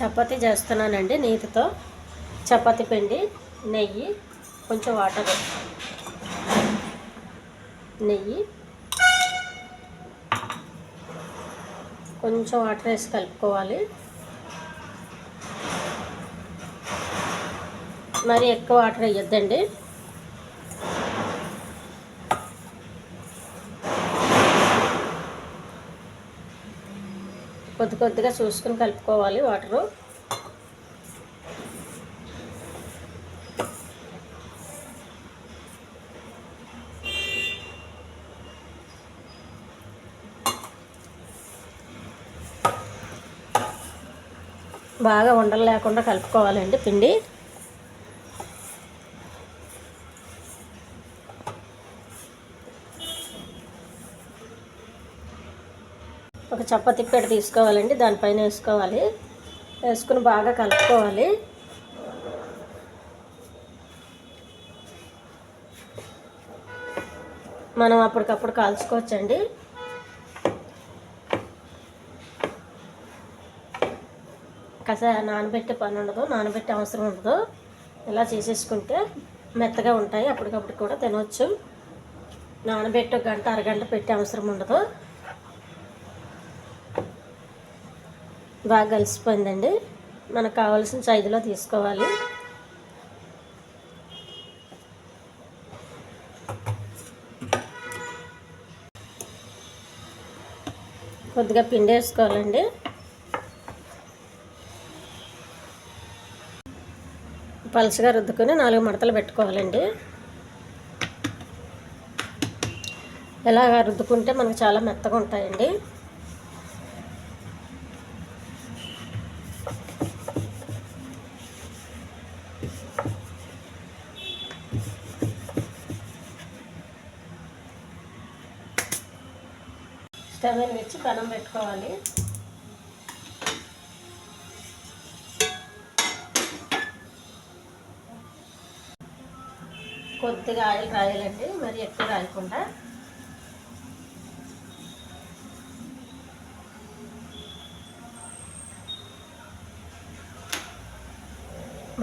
చపాతీ చేస్తున్నానండి. నీటితో చపాతీ పిండి, నెయ్యి, కొంచెం వాటర్, నెయ్యి, కొంచెం వాటర్ వేసి కలుపుకోవాలి. మరి ఎక్కువ వాటర్ వేయొద్దండి. కొద్ది కొద్దిగా చూసుకుని కలుపుకోవాలి వాటరు. బాగా ఉండలు లేకుండా కలుపుకోవాలండి పిండి. ఒక చపాతీ పీట తీసుకోవాలండి, దానిపైన వేసుకోవాలి. వేసుకుని బాగా కలుపుకోవాలి. మనం అప్పటికప్పుడు కాల్చుకోవచ్చండి. నానబెట్టే పని ఉండదు, నానబెట్టే అవసరం ఉండదు. ఇలా చేసేసుకుంటే మెత్తగా ఉంటాయి. అప్పటికప్పుడు కూడా తినవచ్చు. నానబెట్టి 1 గంట అరగంట పెట్టే అవసరం ఉండదు. బాగా కలిసిపోయిందండి. మనకు కావాల్సిన సైజులో తీసుకోవాలి. కొద్దిగా పిండి వేసుకోవాలండి. పలుచగా రుద్దుకొని 4 మడతలు పెట్టుకోవాలండి. ఇలా రుద్దుకుంటే మనకు చాలా మెత్తగా ఉంటాయండి. స్టవ్ వెలిగించి పెనం పెట్టుకోవాలి. కొద్దిగా ఆయిల్ రాయాలండి, మరి ఎక్కువ రాయకుండా.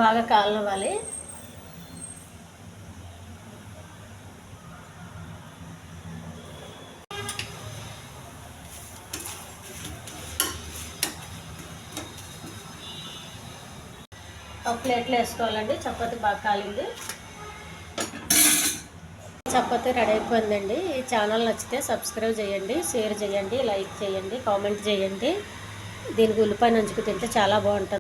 బాగా కాలనివ్వాలి. ఒక ప్లేట్లో వేసుకోవాలండి. చపాతీ బాగా కాలింది. చపాతీ రెడీ అయిపోయిందండి. ఈ ఛానల్ నచ్చితే సబ్స్క్రైబ్ చేయండి, షేర్ చేయండి, లైక్ చేయండి, కామెంట్ చేయండి. దీనికి ఉల్లిపాయ నంచుకు తింటే చాలా బాగుంటుంది.